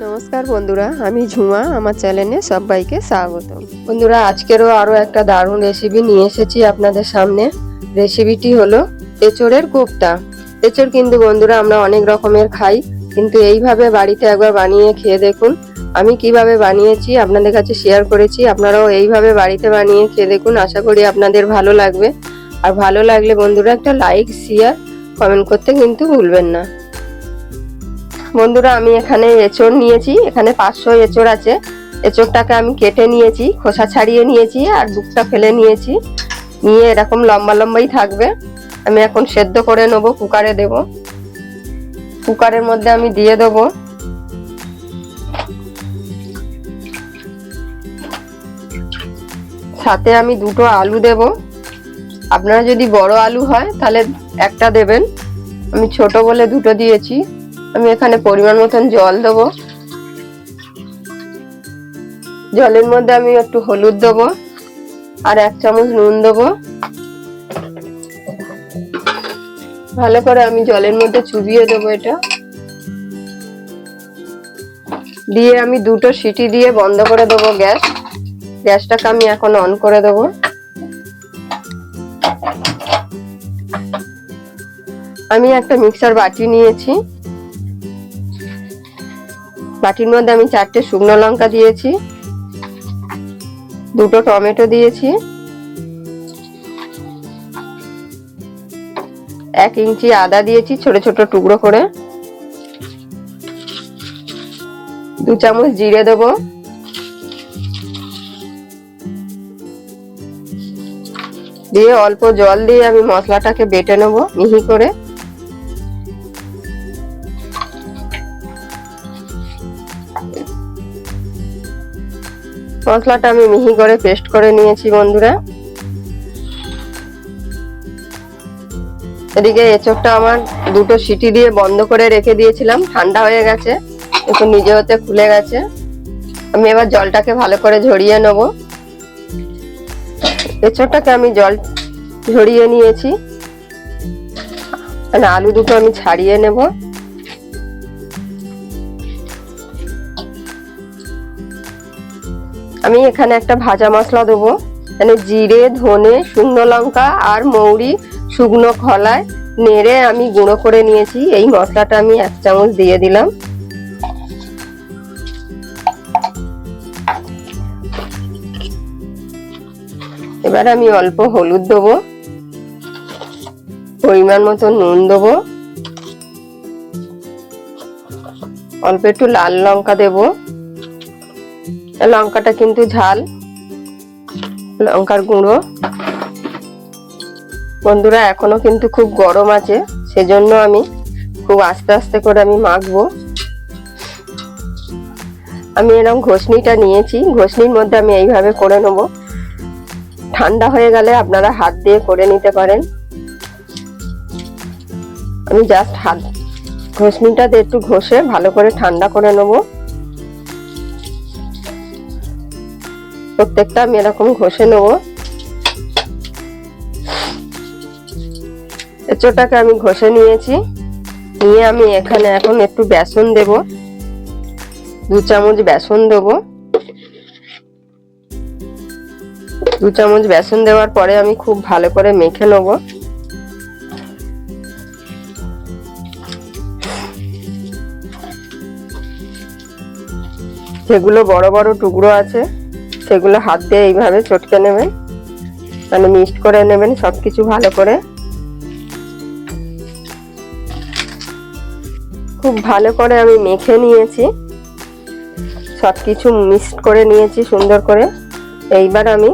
নমস্কার বন্ধুরা, আমি ঝুমা। আমার চ্যানেলে সবাইকে স্বাগত। বন্ধুরা, আজকেরও আরও একটা দারুণ রেসিপি নিয়ে এসেছি আপনাদের সামনে। রেসিপিটি হলো এঁচোড়ের কোপ্তা। এঁচোড় কিন্তু বন্ধুরা আমরা অনেক রকমের খাই, কিন্তু এইভাবে বাড়িতে একবার বানিয়ে খেয়ে দেখুন। আমি কিভাবে বানিয়েছি আপনাদের কাছে শেয়ার করেছি, আপনারাও এইভাবে বাড়িতে বানিয়ে খেয়ে দেখুন। আশা করি আপনাদের ভালো লাগবে। আর ভালো লাগলে বন্ধুরা একটা লাইক, শেয়ার, কমেন্ট করতে কিন্তু ভুলবেন না। বন্ধুরা, আমি এখানে এঁচোড় নিয়েছি। এখানে 500 এঁচোড় আছে। এঁচোড়টাকে আমি কেটে নিয়েছি, খোসা ছাড়িয়ে নিয়েছি আর বুকটা ফেলে নিয়েছি। নিয়ে এরকম লম্বা লম্বাই থাকবে। আমি এখন সেদ্ধ করে নেবো, কুকারে দেব। কুকারের মধ্যে আমি দিয়ে দেবো সাথে আমি 2টো আলু দেব। আপনারা যদি বড় আলু হয় তাহলে একটা দেবেন, আমি ছোট বলে 2টো দিয়েছি। আমি এখানে পরিমাণ মতন জল দেবো। জলের মধ্যে আমি একটু হলুদ দেবো আর 1 চামচ নুন দেবো। ভালো করে আমি জলের মধ্যে চুবিয়ে দেবো। এটা দিয়ে আমি 2টো সিটি দিয়ে বন্ধ করে দেবো গ্যাসটাকে আমি এখন অন করে দেবো। আমি একটা মিক্সার বাটি নিয়েছি। বাটির মধ্যে আমি 4টে শুকনো লঙ্কা দিয়েছি, 2টো টমেটো দিয়েছি, 1 ইঞ্চি আদা দিয়েছি ছোট ছোট টুকরো করে, 2 চামচ জিরে দেবো, দিয়ে অল্প জল দিয়ে আমি মশলাটাকে বেটে নেবো মিহি করে। মশলাটা আমি মিহি করে পেস্ট করে নিয়েছি বন্ধুরা। এদিকে এঁচোড়টা আমার 2টো সিটি দিয়ে বন্ধ করে রেখে দিয়েছিলাম, ঠান্ডা হয়ে গেছে, একটু নিজে হতে খুলে গেছে। আমি এবার জলটাকে ভালো করে ঝরিয়ে নেব। এঁচোড়টাকে আমি জল ঝরিয়ে নিয়েছি, মানে আলু 2টো আমি ছাড়িয়ে নেব। আমি এখানে একটা ভাজা মশলা দেবো, মানে জিরে, ধনে, শুকনো লঙ্কা আর মৌরি শুকনো খোলায় নেড়ে আমি গুঁড়ো করে নিয়েছি। এই মশলাটা আমি 1 চামচ দিয়ে দিলাম। এবার আমি অল্প হলুদ দেবো, পরিমাণ মতো নুন দেবো, অল্প একটু লাল লঙ্কা দেবো। লঙ্কাটা কিন্তু ঝাল, লঙ্কার গুঁড়ো। বন্ধুরা, এখনো কিন্তু খুব গরম আছে, সেজন্য আমি খুব আস্তে আস্তে করে আমি মাখবো। আমি এরকম ঘষনিটা নিয়েছি, ঘষনির মধ্যে আমি এইভাবে করে নেব। ঠান্ডা হয়ে গেলে আপনারা হাত দিয়ে করে নিতে পারেন। আমি জাস্ট ঘষনিটাতে একটু ঘষে ভালো করে ঠান্ডা করে নেব। প্রত্যেকটা আমি এরকম ঘষে নেব। এঁচোড়টাকে আমি ঘষে নিয়েছি। নিয়ে আমি এখানে এখন একটু বেসন দেব, 2 চামচ বেসন দেব। 2 চামচ বেসন দেওয়ার পরে আমি খুব ভালো করে মেখে নেব। যেগুলো বড় বড় টুকরো আছে সেগুলো হাত দিয়ে এইভাবে চটকে নেবেন, মানে মিক্সড করে নেবেন সবকিছু ভালো করে। খুব ভালো করে আমি মেখে নিয়েছি, সবকিছু মিক্সড করে নিয়েছি সুন্দর করে। এইবার আমি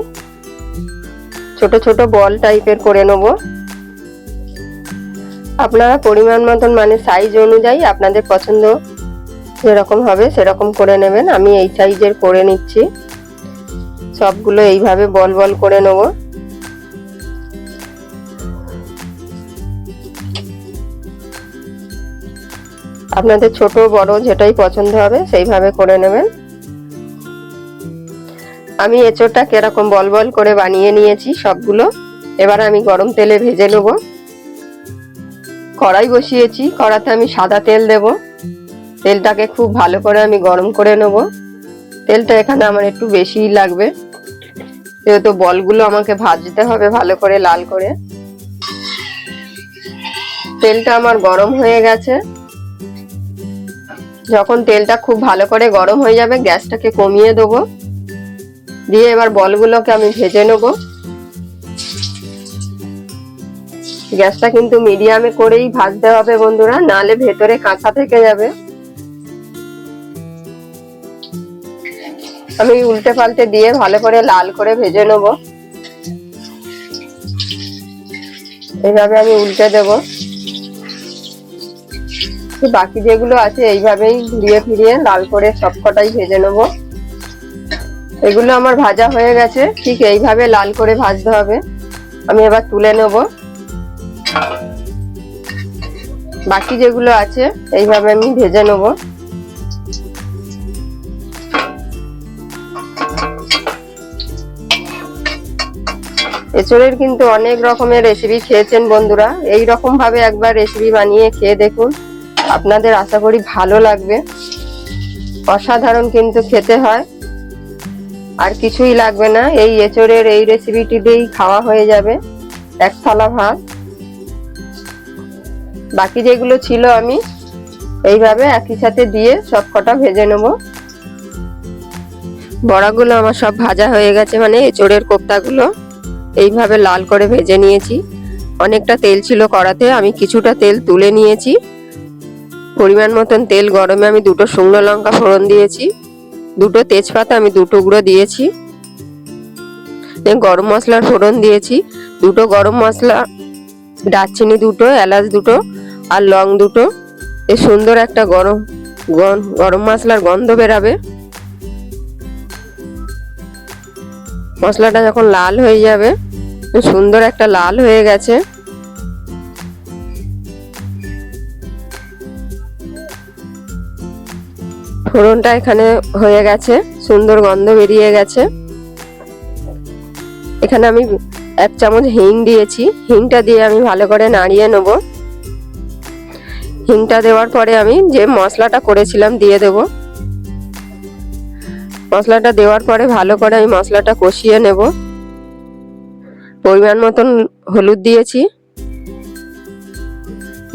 ছোট ছোট বল টাইপের করে নেব। আপনারা পরিমাণ মতন, মানে সাইজ অনুযায়ী আপনাদের পছন্দ যেরকম হবে সেরকম করে নেবেন। আমি এই সাইজের করে নিচ্ছি। সবগুলো এইভাবে বল বল করে নেব। আপনাদের ছোট বড় যেটাই পছন্দ হবে সেইভাবে করে নেবেন। আমি এঁচোড়টা কিরকম বল বল করে বানিয়ে নিয়েছি সবগুলো। এবার আমি গরম তেলে ভেজে নেব। কড়াই বসিয়েছি, কড়াতে আমি সাদা তেল দেব। তেলটাকে খুব ভালো করে আমি গরম করে নেব। তেলটা এখানে আমার একটু বেশিই লাগবে, যেহেতু বলগুলো আমাকে ভাজতে হবে ভালো করে লাল করে। তেলটা আমার গরম হয়ে গেছে। যখন তেলটা খুব ভালো করে গরম হয়ে যাবে গ্যাসটাকে কমিয়ে দেবো, দিয়ে এবার বলগুলোকে আমি ভেজে নেব। গ্যাসটা কিন্তু মিডিয়ামে করেই ভাজতে হবে বন্ধুরা, নালে ভেতরে কাঁচা থেকে যাবে। আমি উল্টে পাল্টে দিয়ে ভালো করে লাল করে ভেজে নেব। এইভাবে আমি উল্টে দেব। বাকি যেগুলো আছে এইভাবেই ঘুরিয়ে ফিরিয়ে লাল করে সবকটাই ভেজে নেব। এগুলো আমার ভাজা হয়ে গেছে, ঠিক এইভাবে লাল করে ভাজতে হবে। আমি এবার তুলে নেব। বাকি যেগুলো আছে এইভাবে আমি ভেজে নেব। এঁচোড়ের কিন্তু অনেক রকমের রেসিপি খেয়েছেন বন্ধুরা, এই রকম ভাবে একবার রেসিপি বানিয়ে খেয়ে দেখুন, আপনাদের আশা করি ভালো লাগবে। অসাধারণ কিন্তু খেতে হয়, আর কিছুই লাগবে না। এই এঁচোড়ের এই রেসিপিটি দিয়েই খাওয়া হয়ে যাবে এক থালা ভাত। বাকি যেগুলো ছিল আমি এইভাবে একই সাথে দিয়ে সব কটা ভেজে নেব। বড়াগুলো আমার সব ভাজা হয়ে গেছে, মানে এঁচোড়ের কোপ্তাগুলো এইভাবে লাল করে ভেজে নিয়েছি। অনেকটা তেল ছিল কড়াতে, আমি কিছুটা তেল তুলে নিয়েছি। পরিমাণ মতন তেল গরমে আমি দুটো শুকনো লঙ্কা ফোড়ন দিয়েছি, দুটো তেজপাতা আমি দুটো টুকরো দিয়েছি, গরম মশলার ফোড়ন দিয়েছি, দুটো গরম মশলা, দারচিনি দুটো, এলাচ দুটো আর লং দুটো। এ সুন্দর একটা গরম মশলার গন্ধ বেরাবে। মশলাটা যখন লাল হয়ে যাবে, সুন্দর একটা লাল হয়ে গেছে। ফোড়নটা এখানে হয়ে গেছে, সুন্দর গন্ধ বেরিয়ে গেছে। এখানে আমি 1 চামচ হিং দিয়েছি, হিংটা দিয়ে আমি ভালো করে নাড়িয়ে নেব। হিংটা দেওয়ার পরে আমি যে মশলাটা করেছিলাম দিয়ে দেব। মশলাটা দেওয়ার পরে ভালো করে আমি মশলাটা কষিয়ে নেব। পরিমাণ মতন হলুদ দিয়েছি,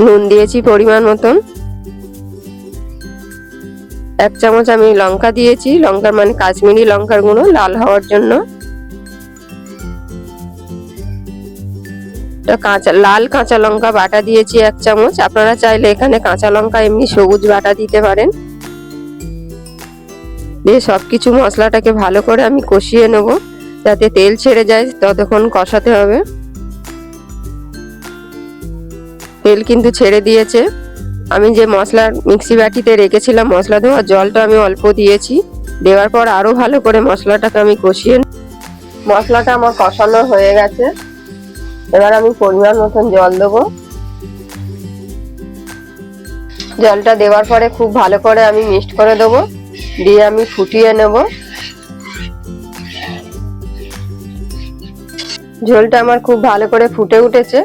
নুন দিয়েছি পরিমাণ মতন, 1 চামচ আমি লঙ্কা দিয়েছি, লঙ্কার মানে কাশ্মীরি লঙ্কার গুঁড়ো লাল হওয়ার জন্য। লাল কাঁচা লঙ্কা বাটা দিয়েছি 1 চামচ। আপনারা চাইলে এখানে কাঁচা লঙ্কা এমনি সবুজ বাটা দিতে পারেন। দিয়ে সবকিছু মশলাটাকে ভালো করে আমি কষিয়ে নেব, যাতে তেল ছেড়ে যায়, ততক্ষণ কষাতে হবে। তেল কিন্তু ছেড়ে দিয়েছে। আমি যে মশলার মিক্সি বাটিতে রেখেছিলাম মশলা ধোয়া জলটা আমি অল্প দিয়েছি, দেওয়ার পর আরো ভালো করে মশলাটাকে আমি কষিয়ে। মশলাটা আমার কষানো হয়ে গেছে, এবার আমি পরিমাণ মতন জল দেবো। জলটা দেওয়ার পরে খুব ভালো করে আমি মিক্সড করে দেবো, দিয়ে আমি ফুটিয়ে নেব। ঝোলটা আমার খুব ভালো করে ফুটে উঠেছে।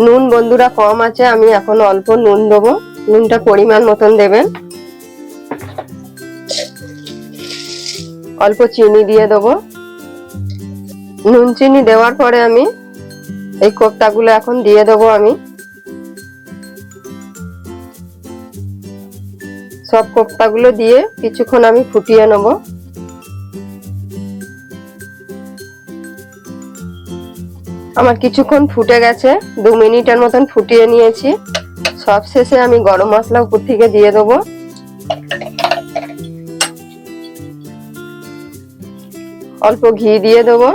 নুন বন্ধুরা কম আছে, আমি এখন অল্প নুন দেবো, নুনটা পরিমাণ মতন দেবেন। অল্প চিনি দিয়ে দেবো। নুন চিনি দেওয়ার পরে আমি এই কোপ্তাগুলো এখন দিয়ে দেবো। আমি সব কোপ্তাগুলো দিয়ে কিছুক্ষণ আমি ফুটিয়ে নেব। আমার কিছুক্ষণ ফুটে গেছে, 2 মিনিটের মতন ফুটিয়ে নিয়েছি। সব শেষে আমি গরম মশলা উপর থেকে দিয়ে দেবো। অল্প ঘি দিয়ে দেবো।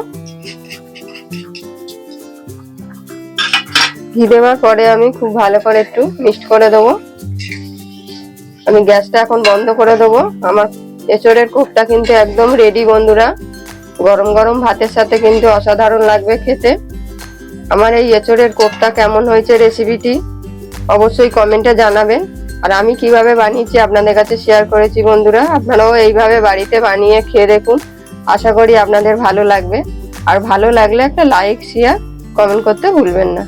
ঘি দেওয়ার পরে আমি খুব ভালো করে একটু মিক্সড করে দেবো। আমি গ্যাসটা এখন বন্ধ করে দেবো। আমার এঁচোড়ের কোপ্তা কিন্তু একদম রেডি বন্ধুরা। গরম গরম ভাতের সাথে কিন্তু অসাধারণ লাগবে খেতে। আমার এই এঁচোড়ের কোপ্তা কেমন হয়েছে রেসিপিটি অবশ্যই কমেন্টে জানাবেন। আর আমি কিভাবে বানিয়েছি আপনাদের কাছে শেয়ার করেছি বন্ধুরা, আপনারাও এইভাবে বাড়িতে বানিয়ে খেয়ে দেখুন, আশা করি আপনাদের ভালো লাগবে। আর ভালো লাগলে একটা লাইক শেয়ার কমেন্ট করতে ভুলবেন না।